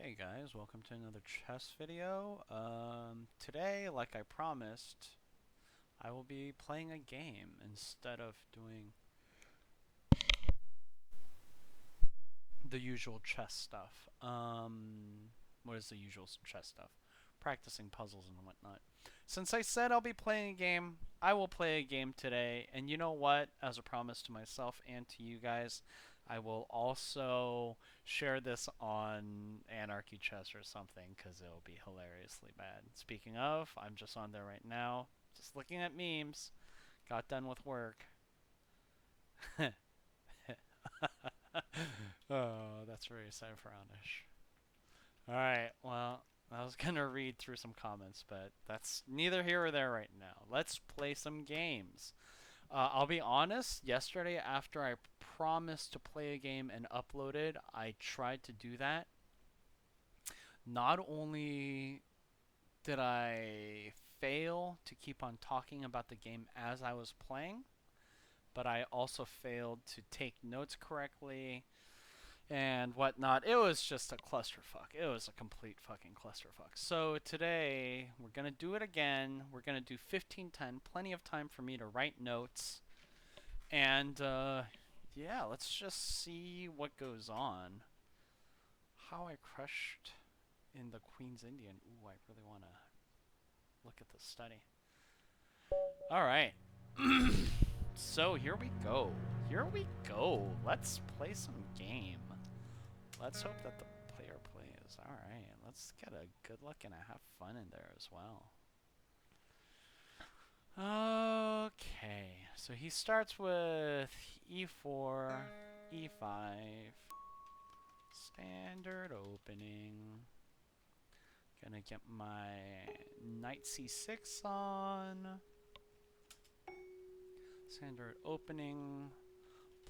Hey guys, welcome to another chess video. Today, like I promised, I will be playing a game instead of doing the usual chess stuff. What is the usual chess stuff? Practicing puzzles and whatnot. Since I said I'll be playing a game, I will play a game today. And you know what? As a promise to myself and to you guys, I will also share this on Anarchy Chess or something because it'll be hilariously bad. Speaking of, I'm just on there right now, just looking at memes. Got done with work. Oh, that's very Cypheronish. Alright, well, I was gonna read through some comments, but that's neither here or there right now. Let's play some games. I'll be honest, yesterday after I promised to play a game and uploaded, I tried to do that. Not only did I fail to keep on talking about the game as I was playing, but I also failed to take notes correctly and whatnot. It was just a clusterfuck. It was a complete fucking clusterfuck. So today we're gonna do it again. We're gonna do 15-10. Plenty of time for me to write notes. And yeah, let's just see what goes on. How I crushed in the Queen's Indian. Ooh, I really want to look at the study. All right. So here we go. Here we go. Let's play some game. Let's hope that the player plays. All right. Let's get a good look and have fun in there as well. Okay. So he starts with e4, e5. Standard opening. Gonna get my knight c6 on. Standard opening.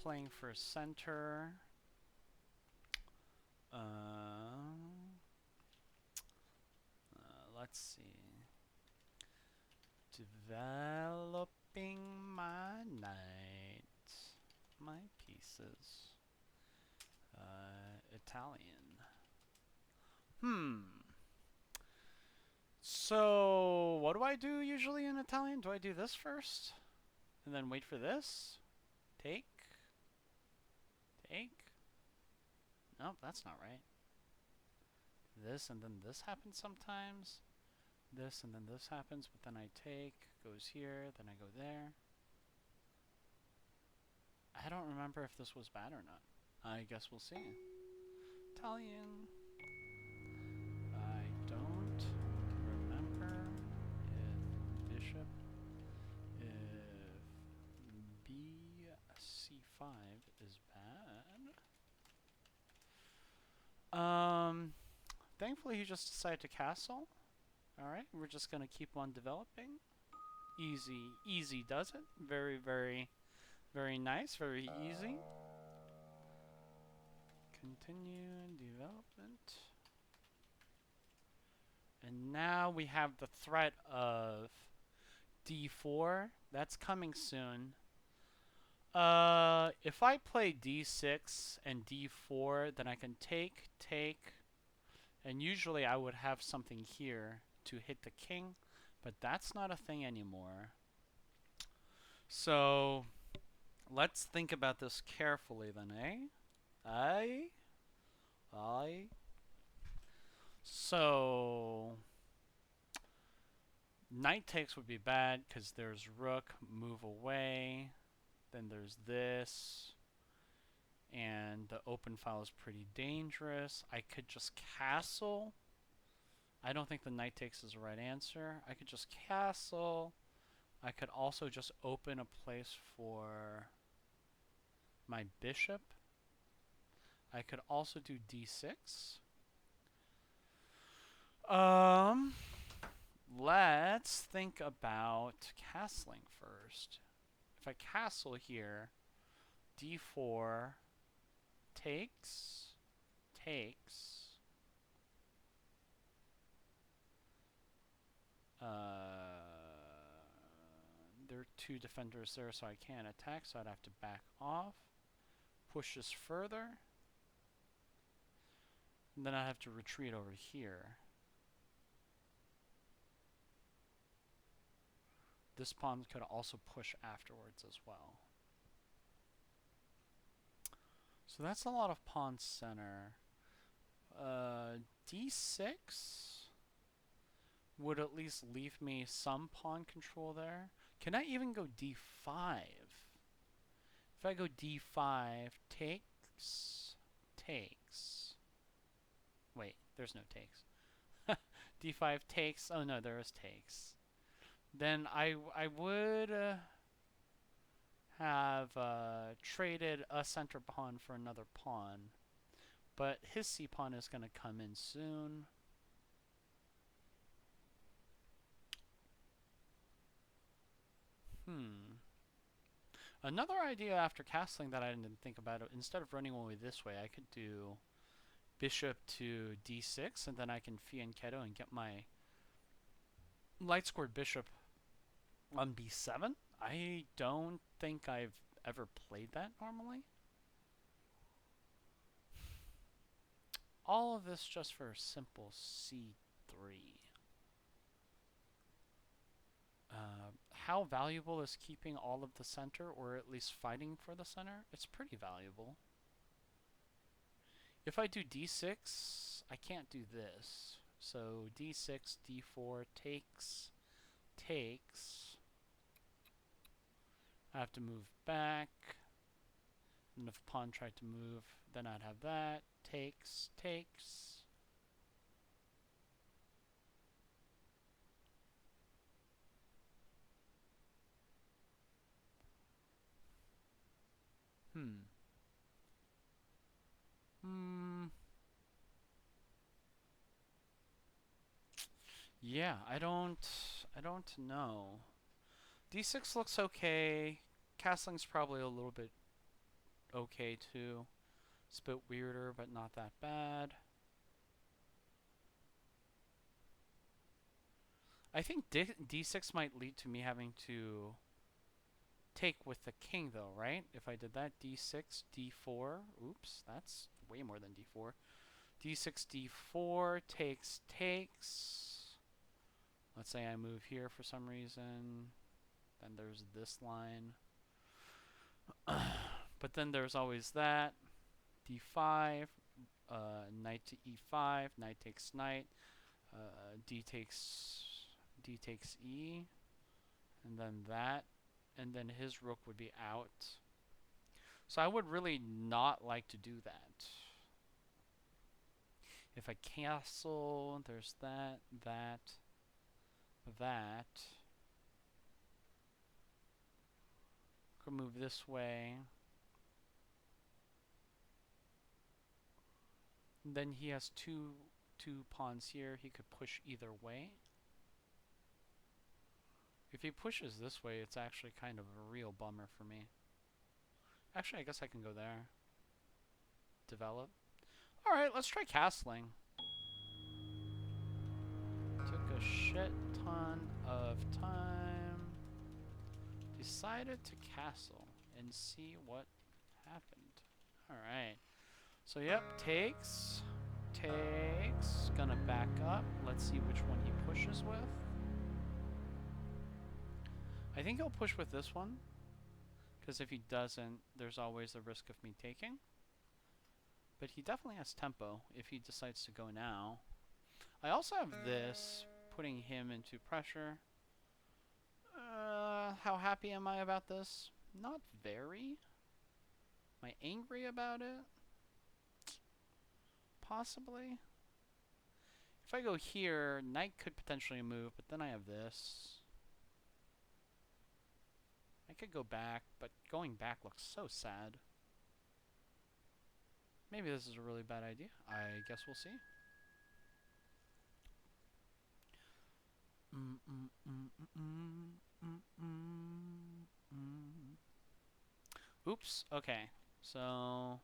Playing for center. Let's see. Developing my knight. My pieces. Italian. So, what do I do usually in Italian? Do I do this first? And then wait for this? Take? Take? Nope, that's not right. This and then this happens sometimes. This and then this happens, but then I take, goes here, then I go there. I don't remember if this was bad or not. I guess we'll see. Italian. I don't remember if bishop, if b c5 is bad. Thankfully he just decided to castle. Alright, we're just gonna keep on developing. Easy does it. Very, very nice, very easy. Continue development. And now we have the threat of d4. That's coming soon. If I play d6 and d4, then I can take, and usually I would have something here to hit the king, but that's not a thing anymore. So let's think about this carefully then, eh? So knight takes would be bad because there's rook, move away. Then there's this. And the open file is pretty dangerous. I could just castle. I don't think the knight takes is the right answer. I could just castle. I could also just open a place for my bishop. I could also do d6. Let's think about castling first. If I castle here, d4 takes. There are two defenders there, so I can't attack, so I'd have to back off. Pushes further. And then I have to retreat over here. This pawn could also push afterwards as well. So that's a lot of pawn center. D6 would at least leave me some pawn control there. Can I even go D5? If I go D5, takes. Wait, there's no takes. D5 takes. Oh no, there is takes. Then I would have traded a center pawn for another pawn, but his c pawn is going to come in soon. Another idea after castling that I didn't think about, instead of running away this way, I could do bishop to d6, and then I can fianchetto and get my light scored bishop on b7. I don't think I've ever played that normally. All of this just for a simple c3. How valuable is keeping all of the center, or at least fighting for the center? It's pretty valuable. If I do d6, I can't do this. So d6, d4, takes. I have to move back. And if pawn tried to move, then I'd have that. Takes. Yeah, I don't know. D6 looks okay. Castling's probably a little bit okay too. It's a bit weirder, but not that bad. I think D6 might lead to me having to take with the king though, right? If I did that, D6, D4. Oops, that's way more than D4. D6, D4, takes. Let's say I move here for some reason. Then there's this line. But then there's always that. D5, knight to E5, knight takes knight, D takes E, and then that, and then his rook would be out. So I would really not like to do that. If I castle, there's that. Could move this way. And then he has two pawns here. He could push either way. If he pushes this way, it's actually kind of a real bummer for me. Actually, I guess I can go there. Develop. Alright, let's try castling. Took a shit ton of time. Decided to castle and see what happened. Alright. So yep, takes. Gonna back up. Let's see which one he pushes with. I think he'll push with this one, because if he doesn't, there's always the risk of me taking. But he definitely has tempo if he decides to go now. I also have this, putting him into pressure. How happy am I about this? Not very. Am I angry about it? Possibly. If I go here, knight could potentially move, but then I have this. I could go back, but going back looks so sad. Maybe this is a really bad idea. I guess we'll see. Oops. Okay. So,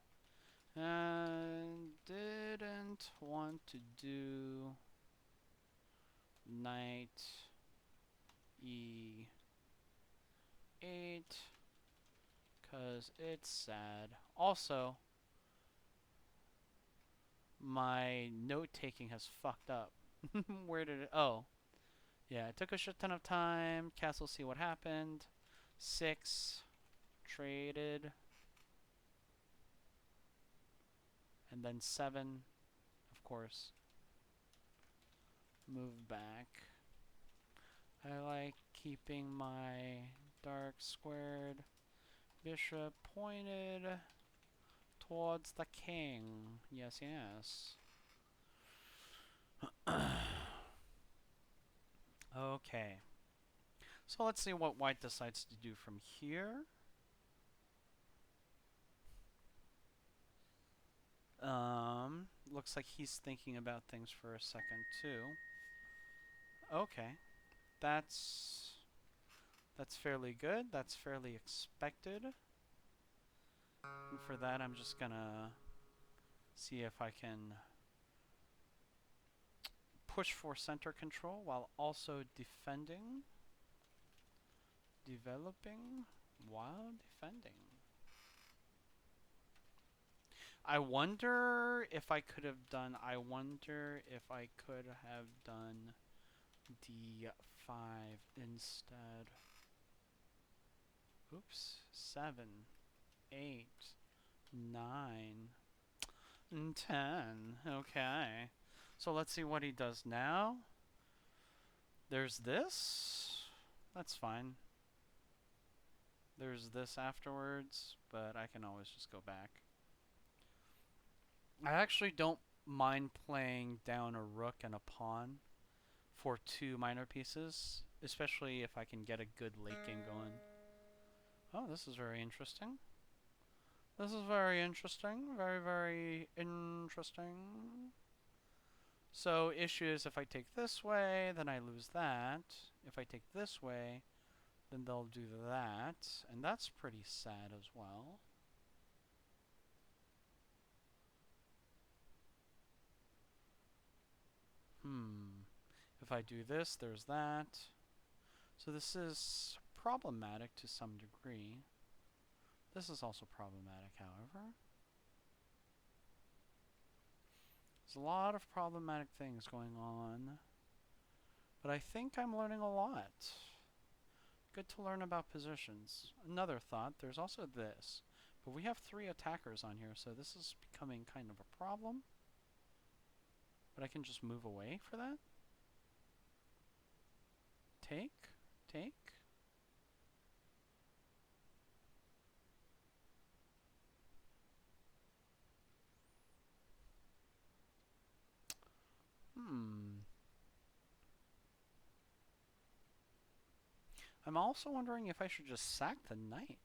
didn't want to do knight E8 because it's sad. Also, my note-taking has fucked up. Where did it... Oh. Yeah, it took a shit ton of time. Castle, see what happened. 6. Traded. And then 7, of course. Move back. I like keeping my dark squared bishop pointed towards the king. Yes, yes. Okay. So let's see what white decides to do from here. Looks like he's thinking about things for a second too. Okay. That's fairly good. That's fairly expected. And for that, I'm just gonna see if I can push for center control while also defending. Developing while defending. I wonder if I could have done d5 instead. Oops. 7, 8, 9, and 10. Okay. So let's see what he does now. There's this. That's fine. There's this afterwards, but I can always just go back. I actually don't mind playing down a rook and a pawn for 2 minor pieces, especially if I can get a good late game going. Oh, this is very interesting. This is very interesting. Very, very interesting. So, issue is if I take this way, then I lose that. If I take this way, then they'll do that. And that's pretty sad as well. If I do this, there's that. So this is problematic to some degree. This is also problematic, however. There's a lot of problematic things going on. But I think I'm learning a lot. Good to learn about positions. Another thought, there's also this. But we have 3 attackers on here, so this is becoming kind of a problem. But I can just move away for that. Take. I'm also wondering if I should just sack the knight.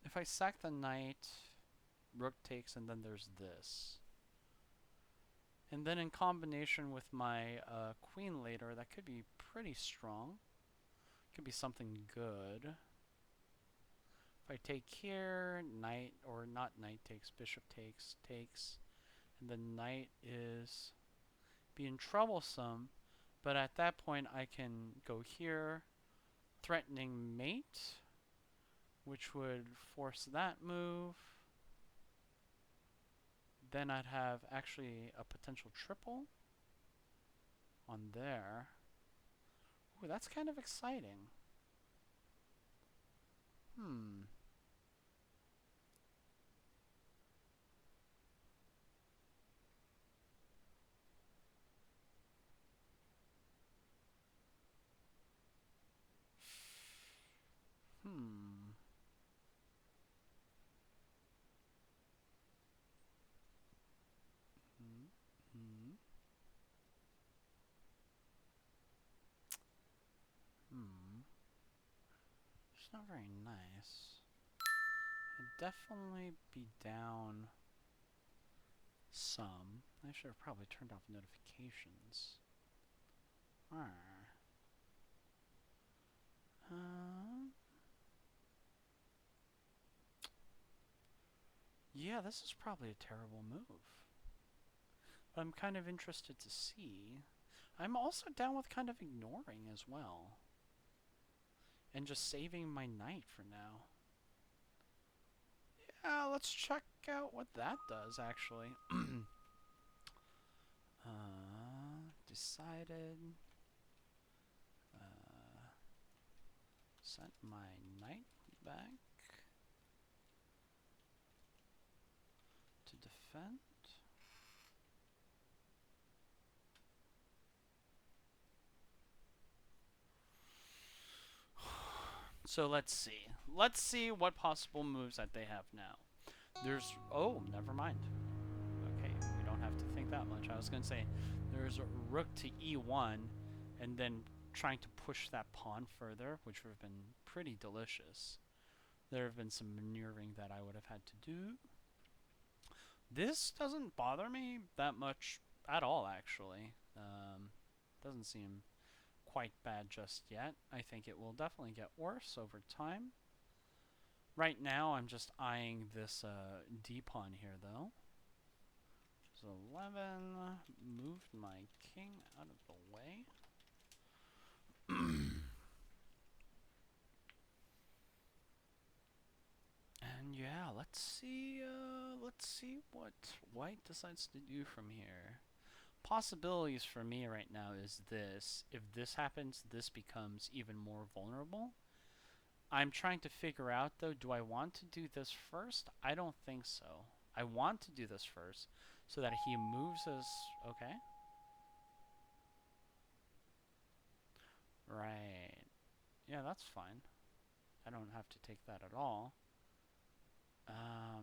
If I sack the knight, rook takes, and then there's this. And then in combination with my queen later, that could be pretty strong. Could be something good. If I take here, knight, or not knight takes, bishop takes, and the knight is being troublesome, but at that point I can go here, threatening mate, which would force that move. Then I'd have actually a potential triple on there. Ooh, that's kind of exciting. It's not very nice. I'd definitely be down some. I should have probably turned off notifications. Yeah, this is probably a terrible move. But I'm kind of interested to see. I'm also down with kind of ignoring as well. And just saving my knight for now. Let's check out what that does, actually. Decided. Sent my knight back to defend. So let's see. Let's see what possible moves that they have now. There's... Oh, never mind. Okay, we don't have to think that much. I was going to say, there's rook to e1, and then trying to push that pawn further, which would have been pretty delicious. There have been some maneuvering that I would have had to do. This doesn't bother me that much at all, actually. Doesn't seem quite bad just yet. I think it will definitely get worse over time. Right now, I'm just eyeing this d pawn here, though. So 11, moved my king out of the way. And yeah, let's see what white decides to do from here. Possibilities for me right now is this. If this happens, this becomes even more vulnerable. I'm trying to figure out, though, do I want to do this first? I don't think so. I want to do this first so that he moves his... Okay. Right. Yeah, that's fine. I don't have to take that at all.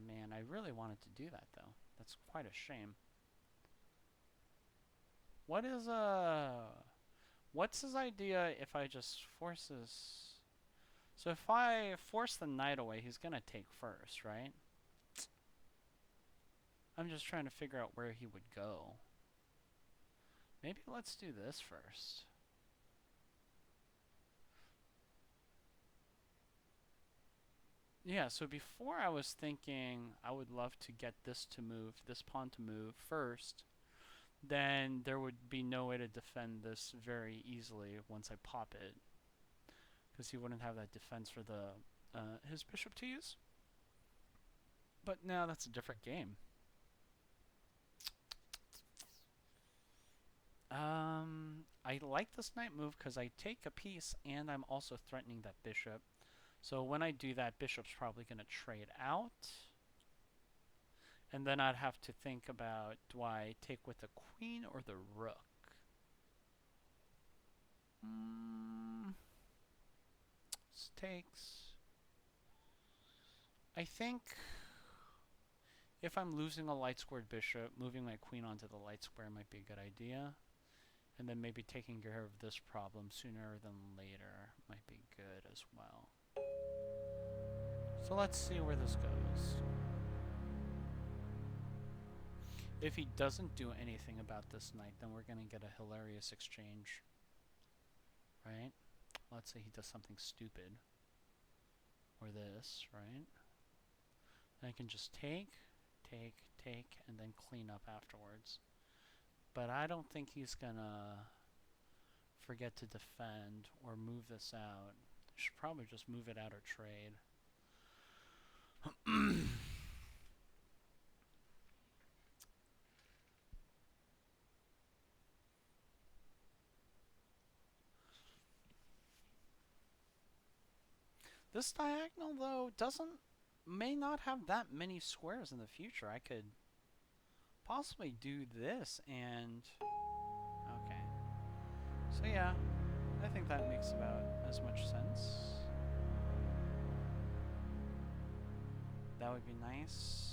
Man, I really wanted to do that, though. That's quite a shame. What is, what's his idea if I just force his... So if I force the knight away, he's gonna take first, right? I'm just trying to figure out where he would go. Maybe let's do this first. Yeah, so before I was thinking I would love to get this to move, this pawn to move first. Then there would be no way to defend this very easily once I pop it. Because he wouldn't have that defense for the his bishop to use. But now that's a different game. I like this knight move because I take a piece and I'm also threatening that bishop. So when I do that, bishop's probably going to trade out. And then I'd have to think about, do I take with the queen or the rook? This takes... I think if I'm losing a light squared bishop, moving my queen onto the light square might be a good idea. And then maybe taking care of this problem sooner than later might be good as well. So let's see where this goes. If he doesn't do anything about this knight, then we're going to get a hilarious exchange. Right? Let's say he does something stupid. Or this, right? Then I can just take, and then clean up afterwards. But I don't think he's going to forget to defend or move this out. Should probably just move it out or trade. This diagonal, though, may not have that many squares in the future. I could possibly do this and... Okay. So yeah, I think that makes about as much sense. That would be nice.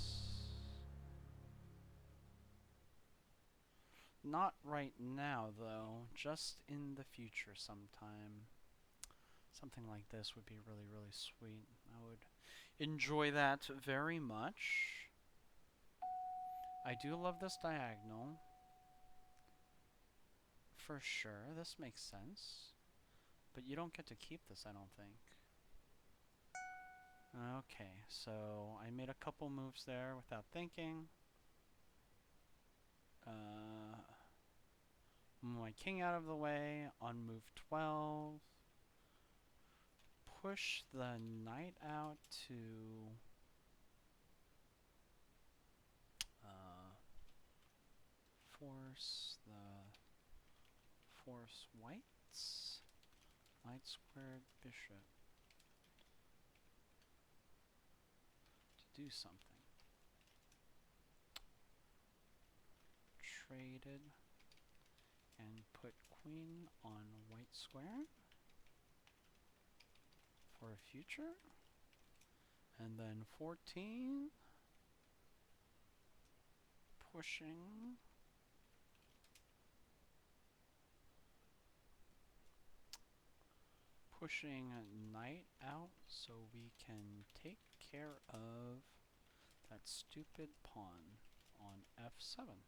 Not right now, though. Just in the future sometime. Something like this would be really, really sweet. I would enjoy that very much. I do love this diagonal. For sure, this makes sense. But you don't get to keep this, I don't think. Okay, so I made a couple moves there without thinking. Move my king out of the way on move 12. Push the knight out to force whites. Light squared bishop. To do something. Traded. And put queen on white square. For a future. And then 14. Pushing. Pushing knight out so we can take care of that stupid pawn on f7.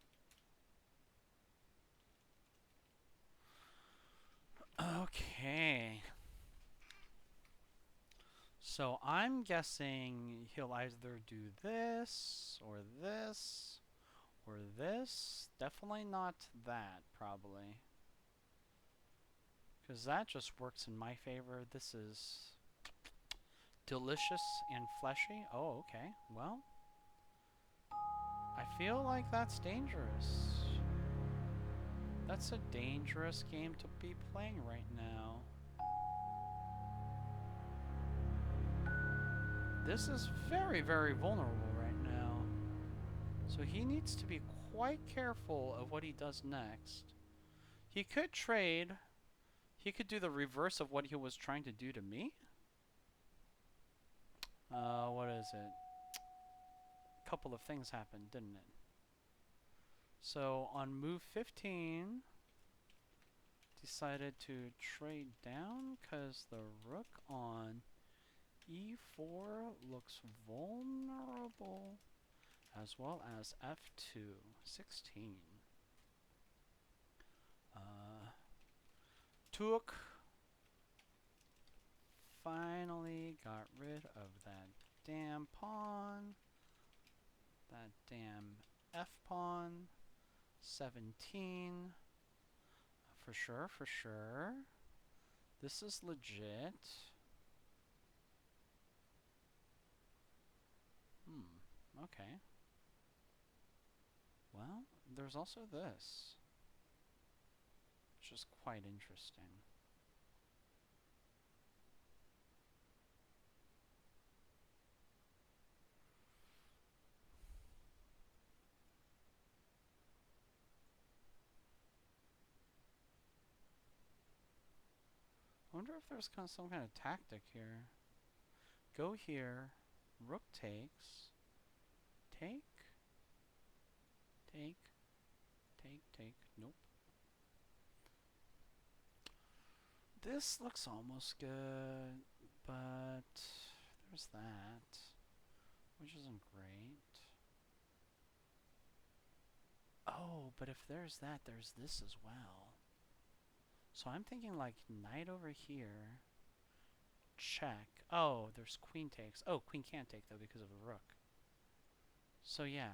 Okay. So I'm guessing he'll either do this, or this, or this. Definitely not that, probably. Because that just works in my favor. This is delicious and fleshy. Oh, okay. Well, I feel like that's dangerous. That's a dangerous game to be playing right now. This is very, very vulnerable right now. So he needs to be quite careful of what he does next. He could trade. He could do the reverse of what he was trying to do to me. What is it? A couple of things happened, didn't it? So on move 15, decided to trade down because the rook on e4 looks vulnerable, as well as f2, 16. Took finally got rid of that damn pawn, that damn f-pawn, 17, for sure, for sure. This is legit. Okay. Well, there's also this, which is quite interesting. I wonder if there's kind of some kind of tactic here. Go here, rook takes, take, take, take, nope. This looks almost good, but there's that, which isn't great. Oh, but if there's that, there's this as well. So I'm thinking like knight over here, check. Oh, there's queen takes. Oh, queen can't take though because of a rook. So yeah,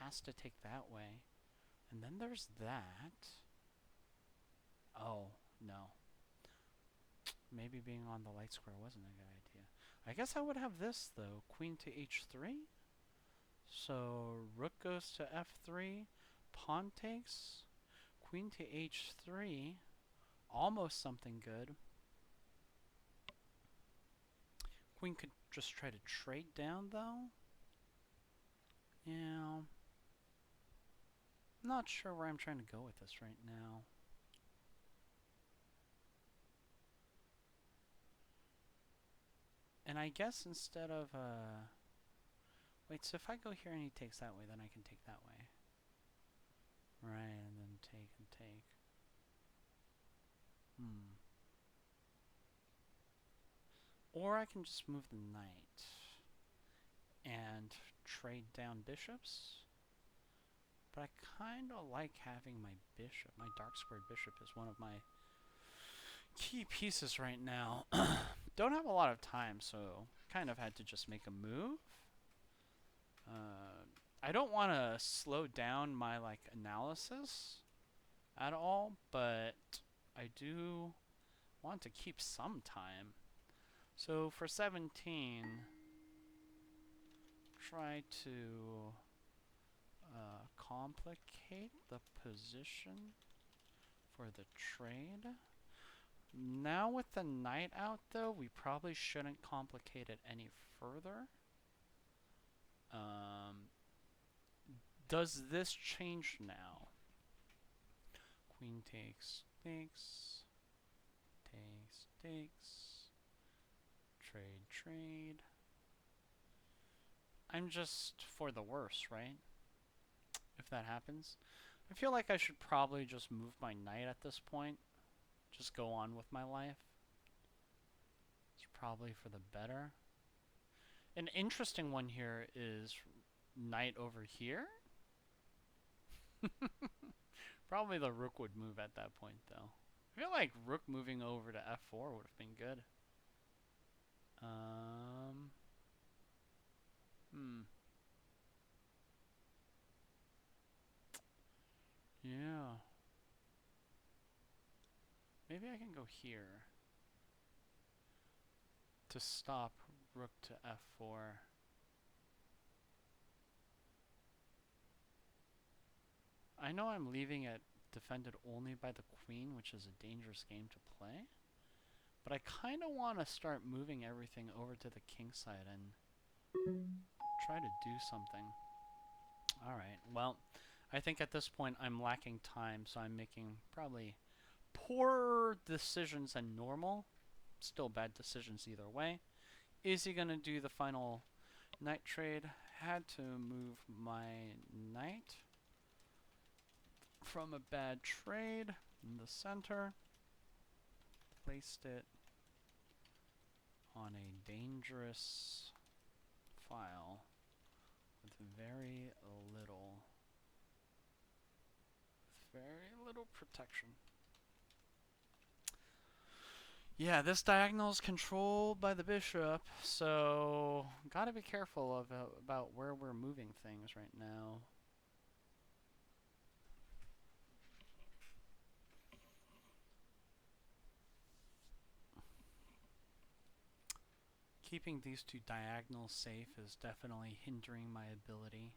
has to take that way. And then there's that. Oh, no. Maybe being on the light square wasn't a good idea. I guess I would have this though, queen to h3. So rook goes to f3, pawn takes, queen to h3, almost something good. Queen could just try to trade down though. Yeah. Not sure where I'm trying to go with this right now. And I guess instead of, wait, so if I go here and he takes that way, then I can take that way. Right, and then take and take. Or I can just move the knight and trade down bishops. But I kind of like having my bishop. My dark squared bishop is one of my key pieces right now. Don't have a lot of time, so kind of had to just make a move. I don't want to slow down my analysis at all, but I do want to keep some time. So for 17, try to calm complicate the position for the trade. Now with the knight out, though, we probably shouldn't complicate it any further. Does this change now? Queen takes, takes, trade. I'm just for the worse, right? If that happens. I feel like I should probably just move my knight at this point. Just go on with my life. It's probably for the better. An interesting one here is knight over here. Probably the rook would move at that point, though. I feel like rook moving over to f4 would have been good. Yeah. Maybe I can go here to stop rook to f4. I know I'm leaving it defended only by the queen, which is a dangerous game to play. But I kind of want to start moving everything over to the king side and try to do something. Alright, well, I think at this point I'm lacking time, so I'm making probably poorer decisions than normal. Still bad decisions either way. Is he going to do the final knight trade? Had to move my knight from a bad trade in the center. Placed it on a dangerous file with very little protection. Yeah, this diagonal is controlled by the bishop, so gotta be careful about where we're moving things right now. Keeping these two diagonals safe is definitely hindering my ability.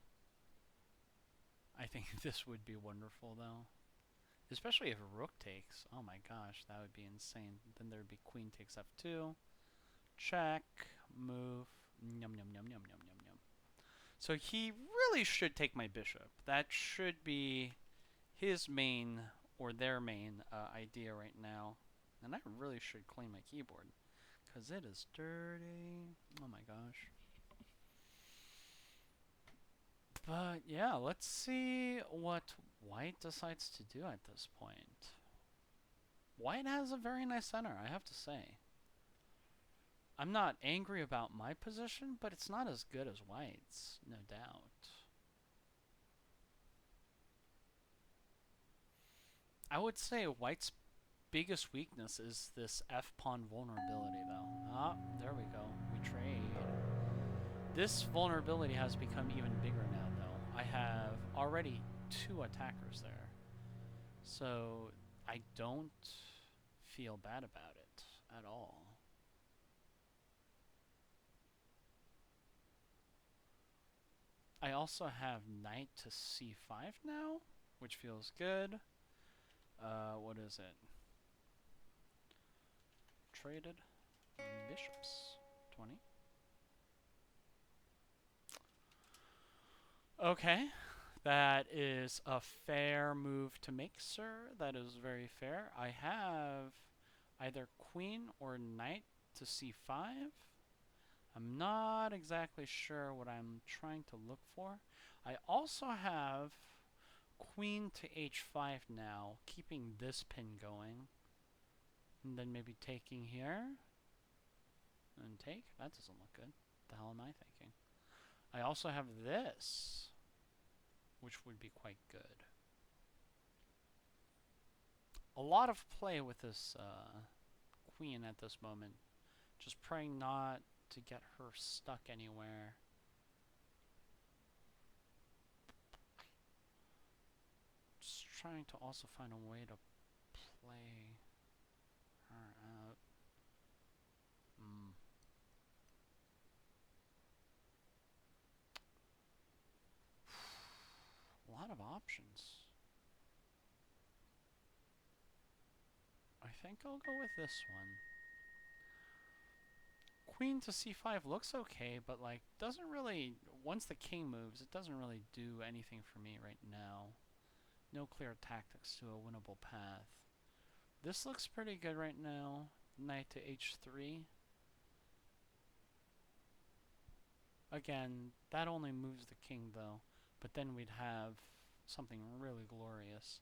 I think this would be wonderful, though. Especially if rook takes. Oh my gosh, that would be insane. Then there would be queen takes f2. Check. Move. Yum, yum, yum, yum, yum, yum, yum. So he really should take my bishop. That should be his main, or their main, idea right now. And I really should clean my keyboard, because it is dirty. Oh my gosh. But yeah, let's see what white decides to do at this point. White has a very nice center, I have to say. I'm not angry about my position, but it's not as good as white's, no doubt. I would say white's biggest weakness is this f-pawn vulnerability, though. Ah, there we go. We trade. This vulnerability has become even bigger now, though. I have already 2 attackers there. So I don't feel bad about it at all. I also have knight to c5 now, which feels good. What is it? Traded bishops. 20. Okay. That is a fair move to make, sir. That is very fair. I have either queen or knight to c5. I'm not exactly sure what I'm trying to look for. I also have queen to h5 now, keeping this pin going. And then maybe taking here. And take? That doesn't look good. The hell am I thinking? I also have this, which would be quite good. A lot of play with this queen at this moment. Just praying not to get her stuck anywhere. Just trying to also find a way to play her out. A lot lot of options. I think I'll go with this one. Queen to c5 looks okay, but like doesn't really, once the king moves, it doesn't really do anything for me right now. No clear tactics to a winnable path. This looks pretty good right now. Knight to h3. Again, that only moves the king though, but then we'd have something really glorious.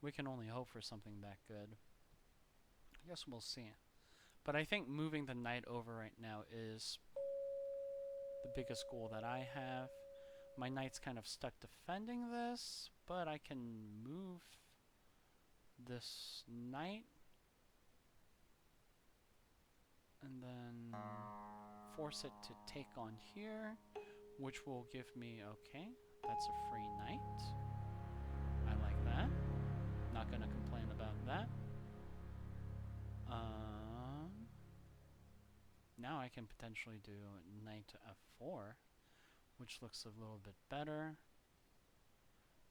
We can only hope for something that good. I guess we'll see. But I think moving the knight over right now is the biggest goal that I have. My knight's kind of stuck defending this, but I can move this knight and then force it to take on here, which will give me, okay, that's a free knight. I like that. Not gonna complain about that. Now I can potentially do knight to f4, which looks a little bit better.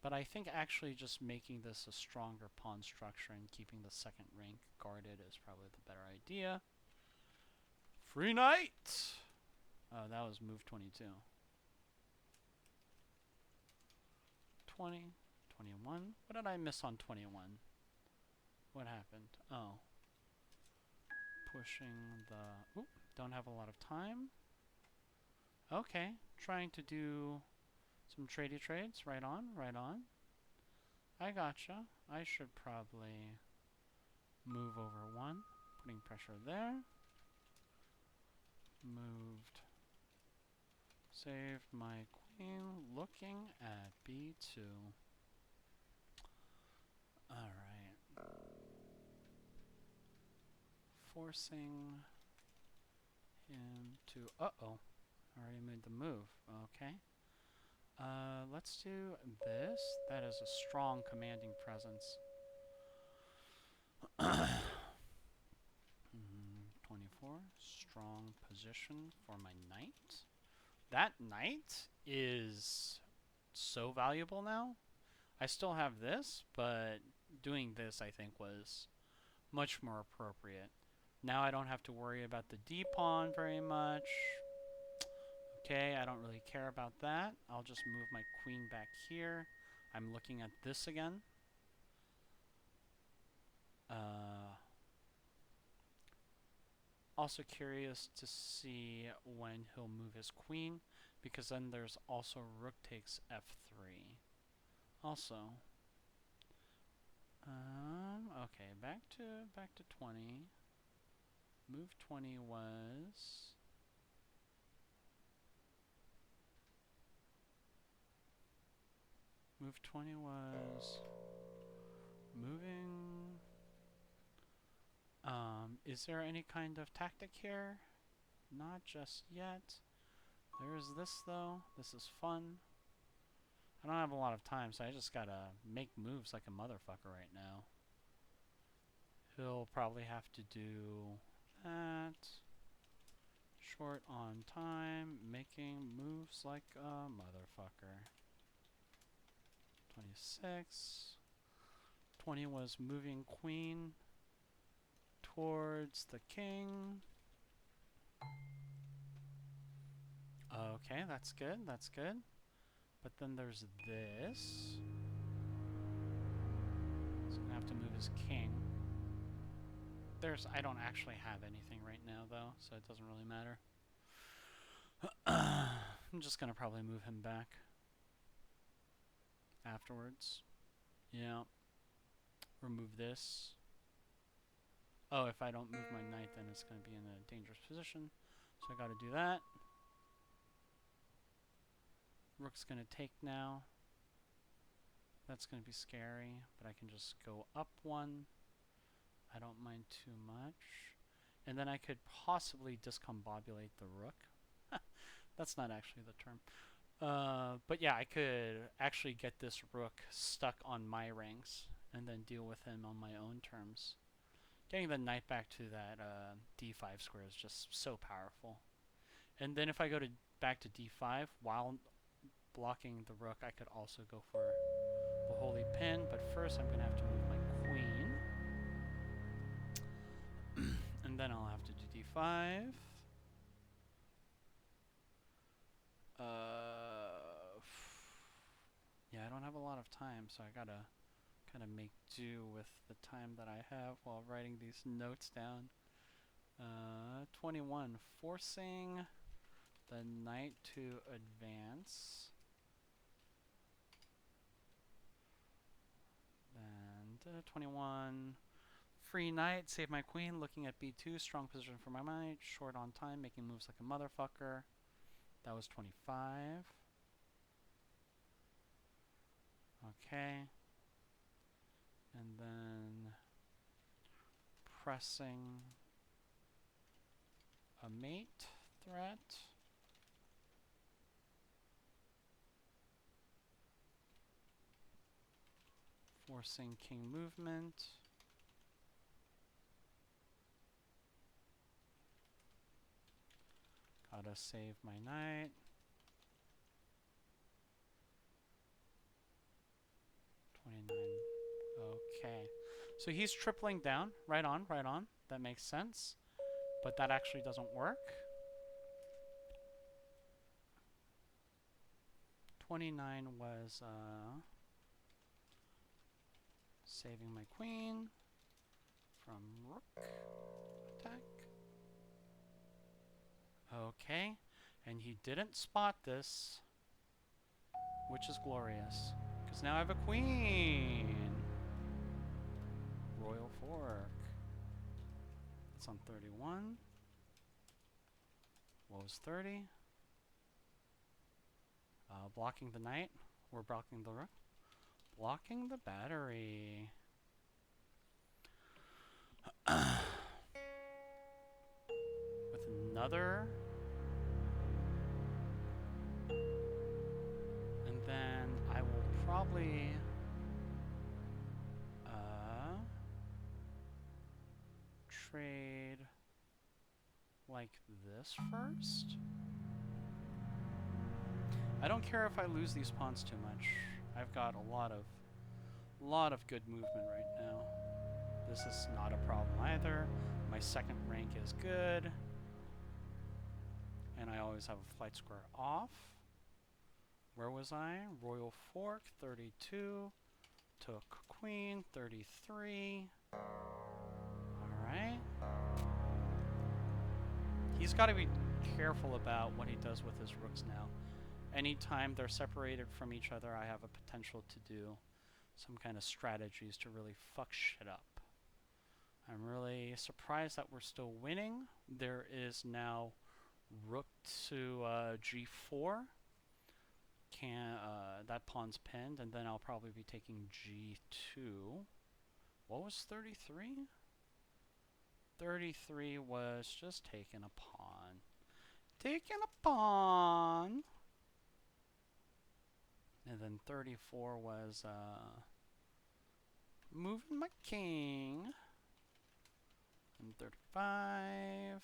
But I think actually just making this a stronger pawn structure and keeping the second rank guarded is probably the better idea. Free knight! Oh, that was move 22. 20, 21. What did I miss on 21? What happened? Oh. Pushing the... Oop, don't have a lot of time. Okay, trying to do some tradey trades. Right on, right on. I gotcha. I should probably move over one. Putting pressure there. Moved. Saved my queen. Looking at b2. Alright. Forcing him to... Uh-oh. Already made the move. Okay. Let's do this. That is a strong commanding presence. 24. Strong position for my knight. That knight is so valuable now. I still have this, but doing this I think was much more appropriate. Now I don't have to worry about the d-pawn very much. Okay, I don't really care about that. I'll just move my queen back here. I'm looking at this again. Also curious to see when he'll move his queen, because then there's also rook takes f3. Also, okay, back to 20. Move 20 was... Move 20 was moving. Is there any kind of tactic here? Not just yet. There is this though. This is fun. I don't have a lot of time, so I just gotta make moves like a motherfucker right now. He'll probably have to do that. Short on time, making moves like a motherfucker. 26. 20 was moving queen towards the king. Okay, that's good, that's good. But then there's this. So I'm gonna have to move his king. I don't actually have anything right now though, so it doesn't really matter. I'm just gonna probably move him back afterwards. Yeah. Remove this. Oh, if I don't move my knight, then it's going to be in a dangerous position. So I got to do that. Rook's going to take now. That's going to be scary, but I can just go up one. I don't mind too much. And then I could possibly discombobulate the rook. That's not actually the term. But yeah, I could actually get this rook stuck on my ranks and then deal with him on my own terms. Getting the knight back to that d5 square is just so powerful. And then if I go back to d5 while blocking the rook, I could also go for the holy pin, but first I'm going to have to move my queen. And then I'll have to do d5. Yeah, I don't have a lot of time, so I gotta kind of make do with the time that I have while writing these notes down. 21, forcing the knight to advance. And 21, free knight, save my queen, looking at b2, strong position for my knight, short on time, making moves like a motherfucker. That was 25. Okay. And then pressing a mate threat. Forcing king movement. Gotta save my knight. 29. Okay. So he's tripling down. Right on, right on. That makes sense. But that actually doesn't work. 29 was saving my queen from rook attack. Okay. And he didn't spot this, which is glorious. Because now I have a queen. Royal fork. It's on 31. What was 30? Blocking the knight. Or blocking the rook. Blocking the battery. With another. And then I will probably trade like this first. I don't care if I lose these pawns too much. I've got a lot of good movement right now. This is not a problem either. My second rank is good. And I always have a flight square off. Where was I? Royal fork, 32. Took queen, 33. Alright. He's got to be careful about what he does with his rooks now. Anytime they're separated from each other, I have a potential to do some kind of strategies to really fuck shit up. I'm really surprised that we're still winning. There is now rook to g4. That pawn's pinned, and then I'll probably be taking g2. What was 33? 33 was just taking a pawn. Taking a pawn! And then 34 was moving my king. And 35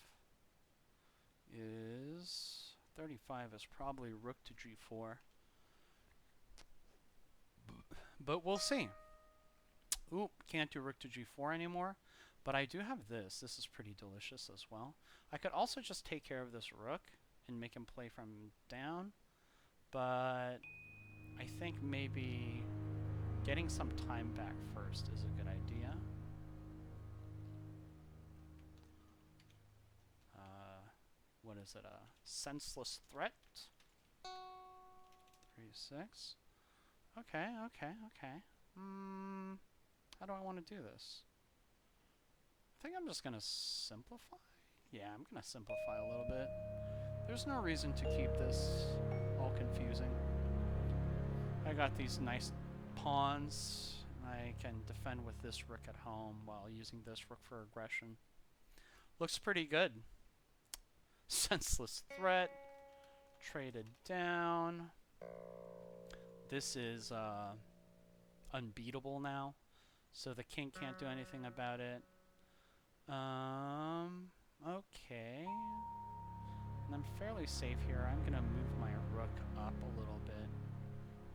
is probably rook to g4. But we'll see. Oop, can't do rook to g4 anymore. But I do have this. This is pretty delicious as well. I could also just take care of this rook and make him play from down. But I think maybe getting some time back first is a good idea. What is it? A senseless threat? 36. Okay. How do I want to do this? I think I'm just going to simplify. Yeah, I'm going to simplify a little bit. There's no reason to keep this all confusing. I got these nice pawns. I can defend with this rook at home while using this rook for aggression. Looks pretty good. Senseless threat. Traded down. This is unbeatable now. So the king can't do anything about it. Okay. And I'm fairly safe here. I'm going to move my rook up a little bit.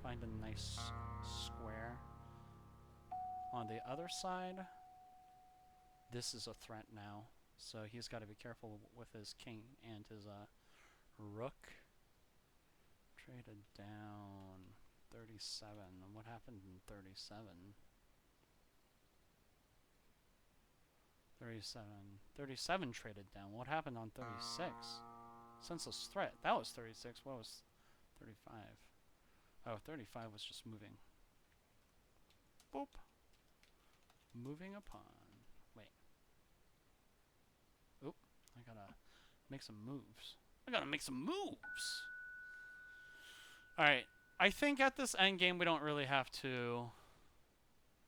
Find a nice square. On the other side, this is a threat now. So he's got to be careful with his king and his rook. Traded down 37. What happened in 37? 37 traded down. What happened on 36? Senseless threat. That was 36. What was 35? Oh, 35 was just moving. Boop. Moving upon. Wait. Oop. I gotta make some moves. Alright. I think at this endgame we don't really have to...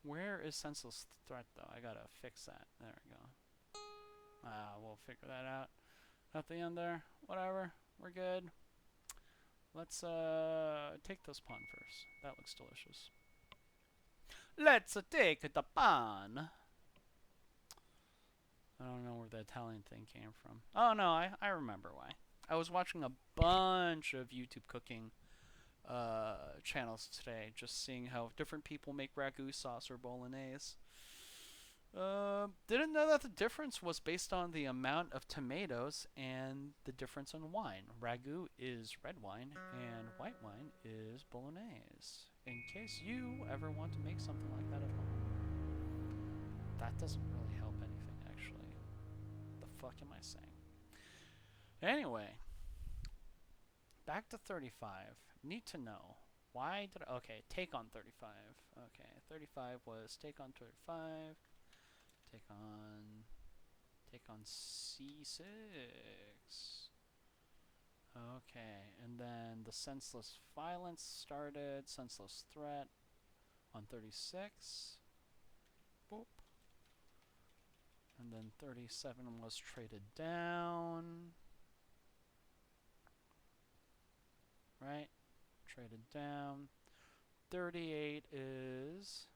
Where is senseless threat though? I gotta fix that. There we go. We'll figure that out at the end there. Whatever. We're good. Let's take this pawn first. That looks delicious. Let's take the pawn. I don't know where the Italian thing came from. Oh no, I remember why. I was watching a bunch of YouTube cooking channels today, just seeing how different people make ragu sauce or bolognese. Didn't know that the difference was based on the amount of tomatoes and the difference in wine. Ragu is red wine and white wine is bolognese. In case you ever want to make something like that at home. That doesn't really help anything, actually. The fuck am I saying? Anyway, back to 35. Need to know. Why did I... Okay, take on 35. Okay, 35 was take on 35. Take on C6. Okay, and then the senseless violence started. Senseless threat on 36. Boop. And then 37 was traded down. Right? Traded down. 38 is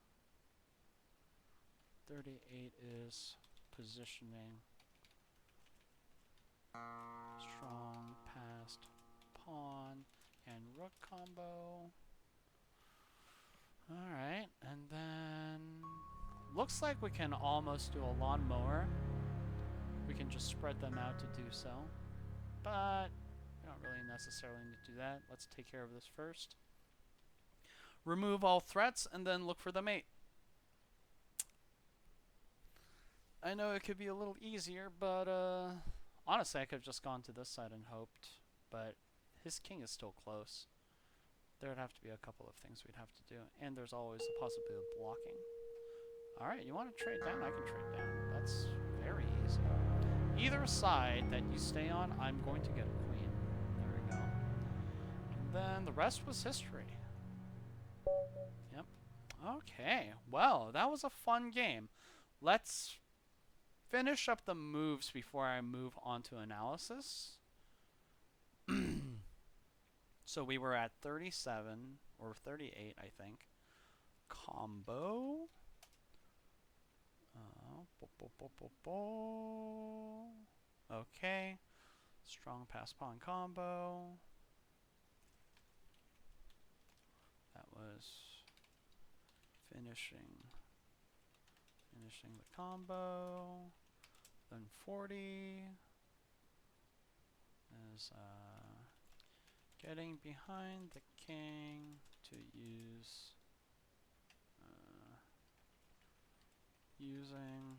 positioning. Strong passed pawn and rook combo. Alright, and then looks like we can almost do a lawnmower. We can just spread them out to do so. But we don't really necessarily need to do that. Let's take care of this first. Remove all threats and then look for the mate. I know it could be a little easier, but honestly I could have just gone to this side and hoped. But his king is still close. There would have to be a couple of things we'd have to do. And there's always the possibility of blocking. Alright, you want to trade down? I can trade down. That's very easy. Either side that you stay on, I'm going to get a queen. There we go. And then the rest was history. Yep. Okay, well, that was a fun game. Let's finish up the moves before I move on to analysis. So we were at 37 or 38, I think. Combo. Okay. Strong pass pawn combo. That was finishing the combo. Then 40 is getting behind the king to use using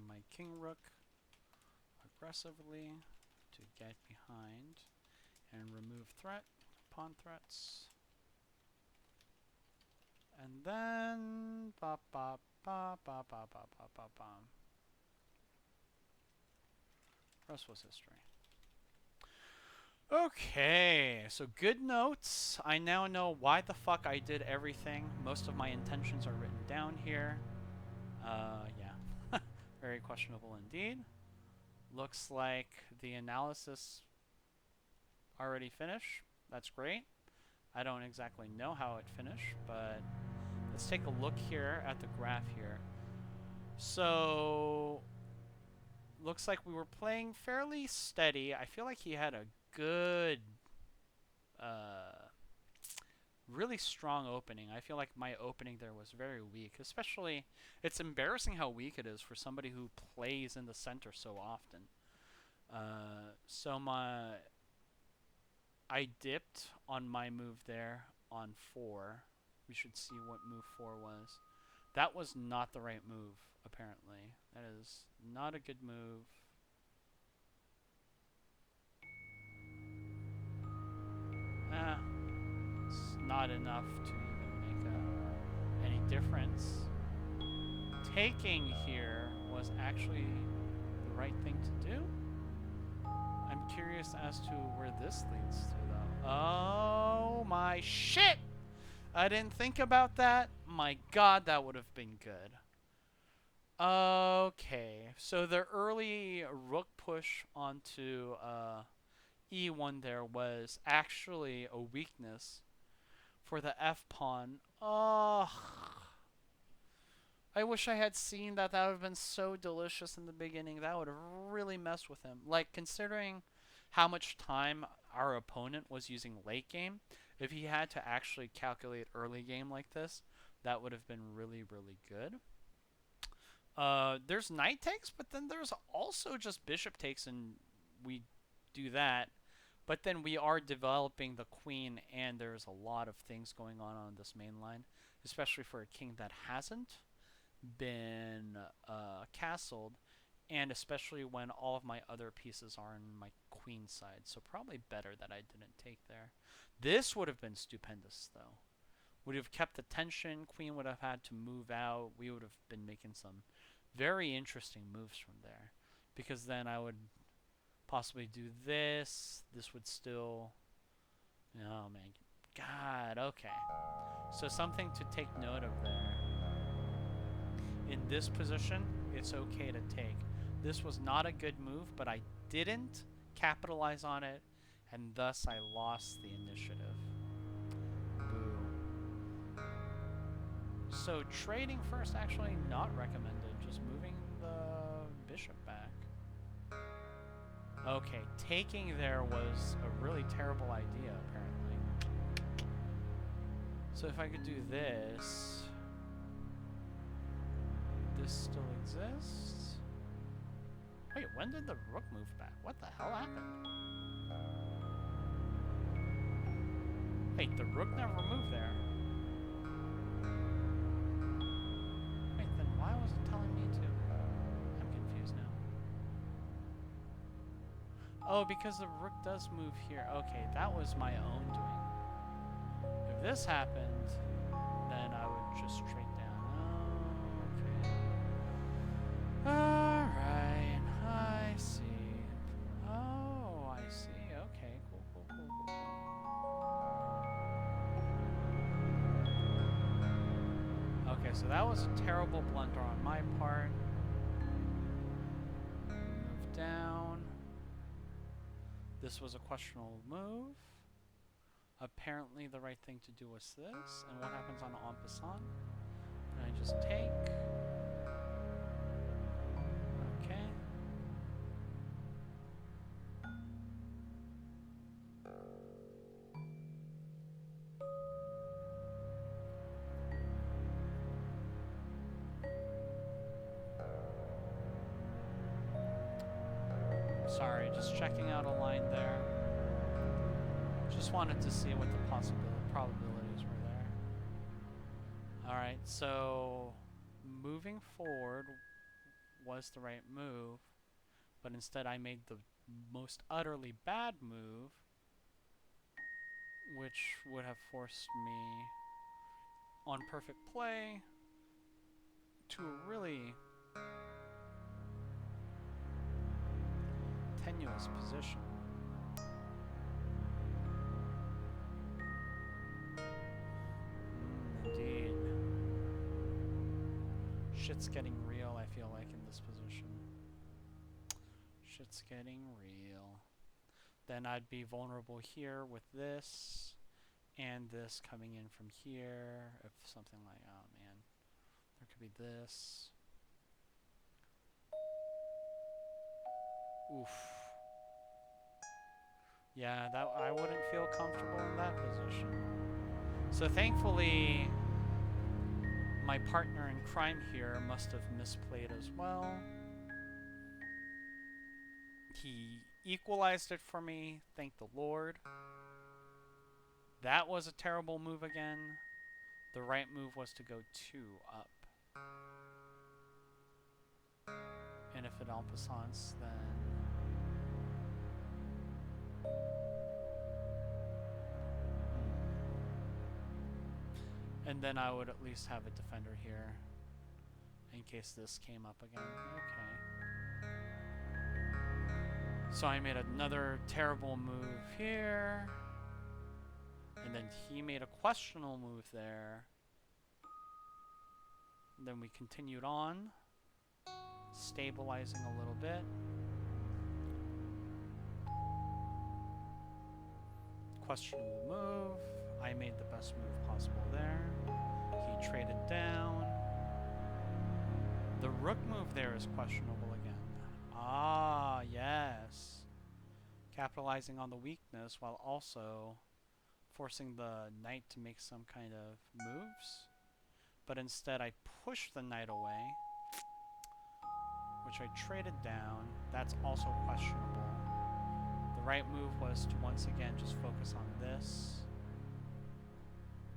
my king rook aggressively to get behind and remove pawn threats. And then rest was history. Okay, so good notes. I now know why the fuck I did everything. Most of my intentions are written down here. Yeah. Very questionable indeed. Looks like the analysis already finished. That's great. I don't exactly know how it finished, but let's take a look here at the graph here. So, looks like we were playing fairly steady. I feel like he had a good, really strong opening. I feel like my opening there was very weak. Especially, it's embarrassing how weak it is for somebody who plays in the center so often. So I dipped on my move there on 4. We should see what move 4 was. That was not the right move, apparently. That is not a good move. It's not enough to even make any difference. Taking here was actually the right thing to do. I'm curious as to where this leads to, though. Oh my shit! I didn't think about that. My god, that would have been good. Okay, so the early rook push onto e1 there was actually a weakness for the f pawn. Oh, I wish I had seen that. That would have been so delicious in the beginning. That would have really messed with him. Like, considering how much time our opponent was using late game, if he had to actually calculate early game like this, that would have been really, really good. There's knight takes, but then there's also just bishop takes, and we do that. But then we are developing the queen, and there's a lot of things going on this main line, especially for a king that hasn't been castled, and especially when all of my other pieces are on my queen side. So probably better that I didn't take there. This would have been stupendous, though. Would have kept the tension. Queen would have had to move out. We would have been making some very interesting moves from there, because then I would possibly do this. This would still... Oh, man. God, okay. So something to take note of there. In this position, it's okay to take. This was not a good move, but I didn't capitalize on it, and thus I lost the initiative. Boo. So trading first, actually not recommended. Just moving the bishop back. Okay, taking there was a really terrible idea, apparently. So if I could do this... This still exists? Wait, when did the rook move back? What the hell happened? Wait, the rook never moved there. Wait, then why was it telling me to? I'm confused now. Oh, because the rook does move here. Okay, that was my own doing. If this happened, then I would just trade down. Alright, I see. Oh, I see. Okay, cool. Okay, so that was a terrible blunder on my part. Move down. This was a questionable move. Apparently the right thing to do was this. And what happens on en passant? And I just take... Sorry, just checking out a line there. Just wanted to see what the probabilities were there. Alright, so moving forward was the right move, but instead I made the most utterly bad move, which would have forced me on perfect play to a really tenuous position. Indeed. Shit's getting real, I feel like, in this position. Shit's getting real. Then I'd be vulnerable here with this, and this coming in from here. If something like, oh man, there could be this. Oof. Yeah, that I wouldn't feel comfortable in that position. So thankfully, my partner in crime here must have misplayed as well. He equalized it for me, thank the Lord. That was a terrible move again. The right move was to go 2 up. And if it en passance, then... And then I would at least have a defender here in case this came up again. Okay. So I made another terrible move here. And then he made a questionable move there. And then we continued on, stabilizing a little bit. Questionable move. I made the best move possible there. He traded down. The rook move there is questionable again. Ah, yes. Capitalizing on the weakness while also forcing the knight to make some kind of moves. But instead I pushed the knight away, which I traded down. That's also questionable. The right move was to once again just focus on this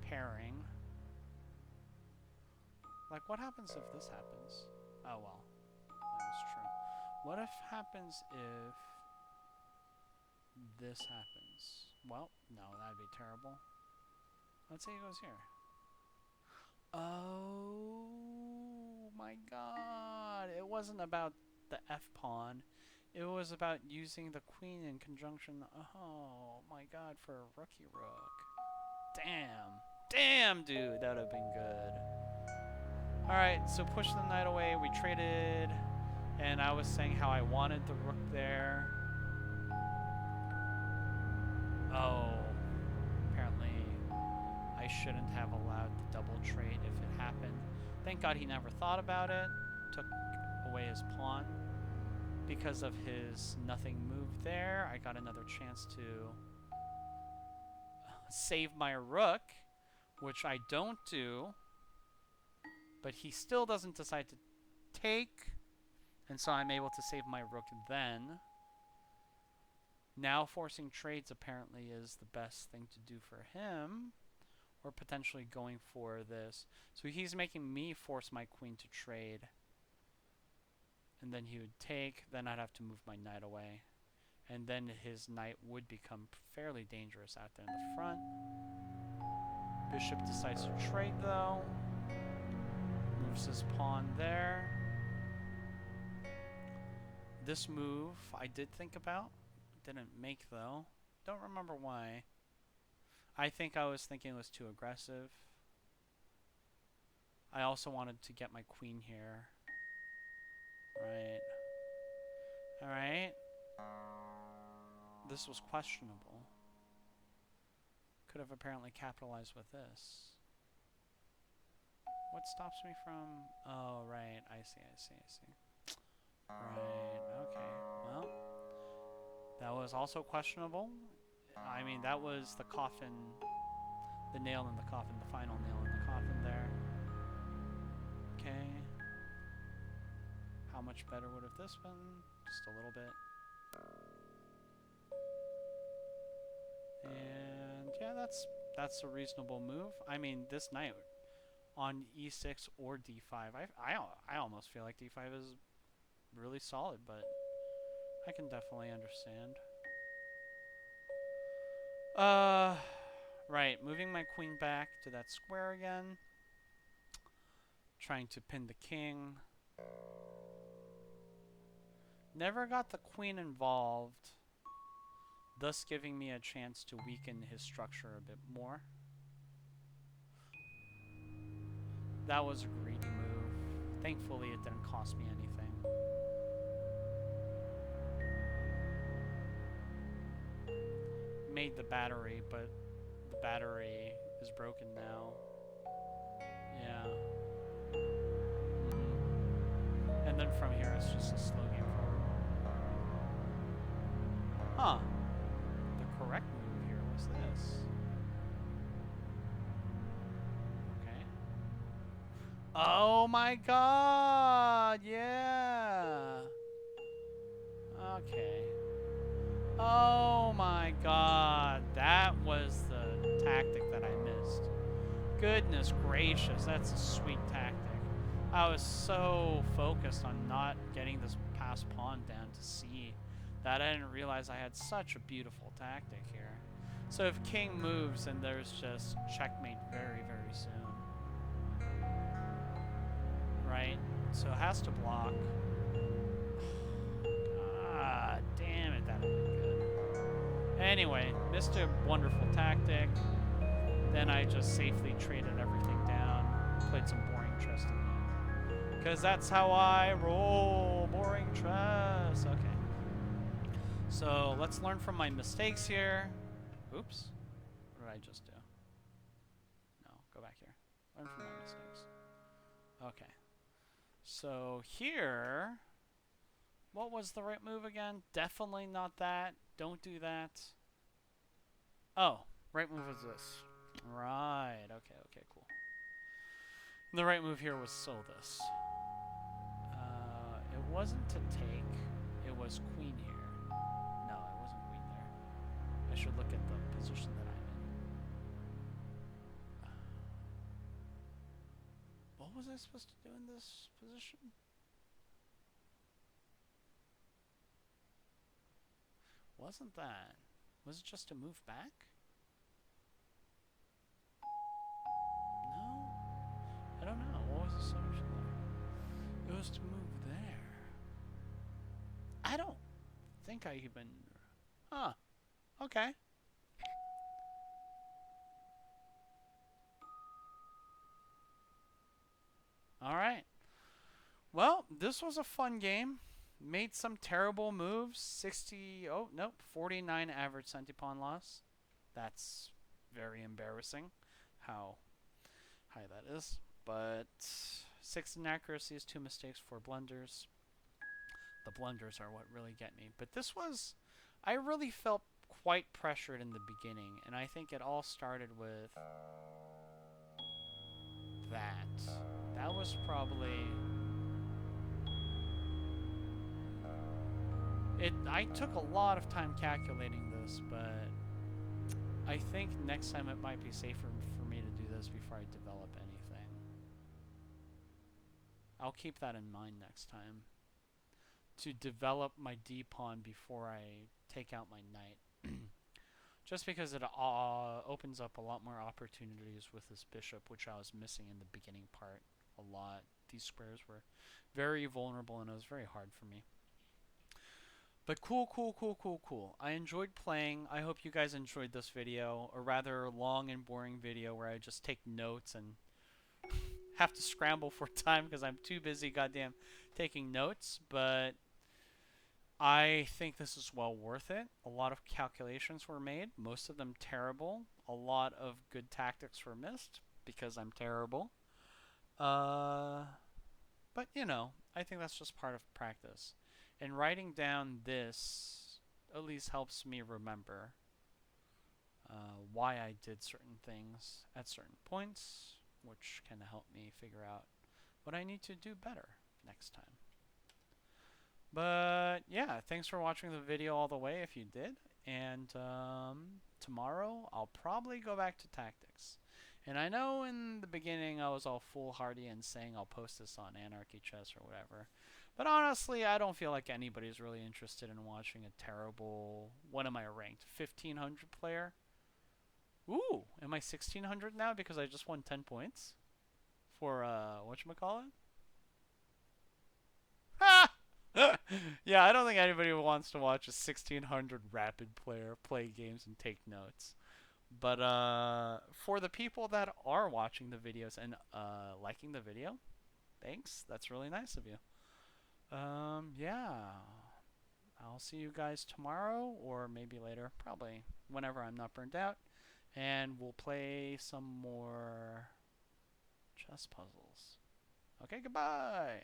pairing. Like, what happens if this happens? Oh well, that is true. What if happens if this happens? Well, no, that'd be terrible. Let's say he goes here. Oh my god, it wasn't about the f-pawn. It was about using the queen in conjunction. Oh my god, for a rookie rook. Damn. Damn, dude, that would have been good. Alright, so push the knight away. We traded, and I was saying how I wanted the rook there. Oh, apparently I shouldn't have allowed the double trade if it happened. Thank God he never thought about it. Took away his pawn. Because of his nothing move there, I got another chance to save my rook, which I don't do. But he still doesn't decide to take, and so I'm able to save my rook then. Now forcing trades apparently is the best thing to do for him, or potentially going for this. So he's making me force my queen to trade. And then he would take, then I'd have to move my knight away. And then his knight would become fairly dangerous out there in the front. Bishop decides to trade though. Moves his pawn there. This move I did think about. Didn't make though. Don't remember why. I think I was thinking it was too aggressive. I also wanted to get my queen here. Right. Alright. This was questionable. Could have apparently capitalized with this. What stops me from... Oh, right. I see. Right. Okay. Well, that was also questionable. I mean, that was the coffin... The nail in the coffin. The final nail in the coffin there. Okay. How much better would have this been? Just a little bit. And yeah, that's a reasonable move. I mean, this knight on e6 or d5, I almost feel like d5 is really solid, but I can definitely understand. Right, moving my queen back to that square again. Trying to pin the king. Never got the queen involved, thus giving me a chance to weaken his structure a bit more. That was a greedy move. Thankfully, it didn't cost me anything. Made the battery, but the battery is broken now. Yeah. And then from here, it's just a slow game forward. Huh. The this. Okay. Oh my god! Yeah! Okay. Oh my god. That was the tactic that I missed. Goodness gracious, that's a sweet tactic. I was so focused on not getting this passed pawn down to C that I didn't realize I had such a beautiful tactic here. So if king moves, then there's just checkmate very, very soon. Right? So it has to block. God damn it, that would have been good. Anyway, missed a wonderful tactic. Then I just safely traded everything down, played some boring chess again. Because that's how I roll, boring chess. Okay. So let's learn from my mistakes here. Oops. What did I just do? No, go back here. Learn from my mistakes. Okay. So here, what was the right move again? Definitely not that. Don't do that. Oh, right move was this. Right. Okay, okay, cool. The right move here was so this. It wasn't to take. It was queen here. No, it wasn't queen there. I should look at the position that I'm in. What was I supposed to do in this position? Wasn't that? Was it just to move back? No? I don't know. What was the solution there? It was to move there. I don't think I even... Huh. Okay. Alright. Well, this was a fun game. Made some terrible moves. 60... Oh, nope. 49 average centipawn loss. That's very embarrassing how high that is. But 6 inaccuracies, 2 mistakes, 4 blunders. The blunders are what really get me. But this was... I really felt quite pressured in the beginning. And I think it all started with... that. That was probably... I took a lot of time calculating this, but I think next time it might be safer for me to do this before I develop anything. I'll keep that in mind next time. To develop my d-pawn before I take out my knight. Just because it opens up a lot more opportunities with this bishop, which I was missing in the beginning part a lot. These squares were very vulnerable and it was very hard for me. But cool. I enjoyed playing. I hope you guys enjoyed this video. A rather long and boring video where I just take notes and have to scramble for time because I'm too busy goddamn taking notes. But I think this is well worth it. A lot of calculations were made. Most of them terrible. A lot of good tactics were missed because I'm terrible. But, you know, I think that's just part of practice. And writing down this at least helps me remember why I did certain things at certain points, which can help me figure out what I need to do better next time. But yeah, thanks for watching the video all the way if you did. And tomorrow I'll probably go back to tactics. And I know in the beginning I was all foolhardy and saying I'll post this on Anarchy Chess or whatever. But honestly, I don't feel like anybody's really interested in watching a terrible... What am I ranked? 1500 player? Ooh, am I 1600 now because I just won 10 points? For, whatchamacallit? Ha! Yeah, I don't think anybody wants to watch a 1600 rapid player play games and take notes. But, for the people that are watching the videos and, liking the video, thanks. That's really nice of you. Yeah. I'll see you guys tomorrow or maybe later. Probably whenever I'm not burned out. And we'll play some more chess puzzles. Okay, goodbye.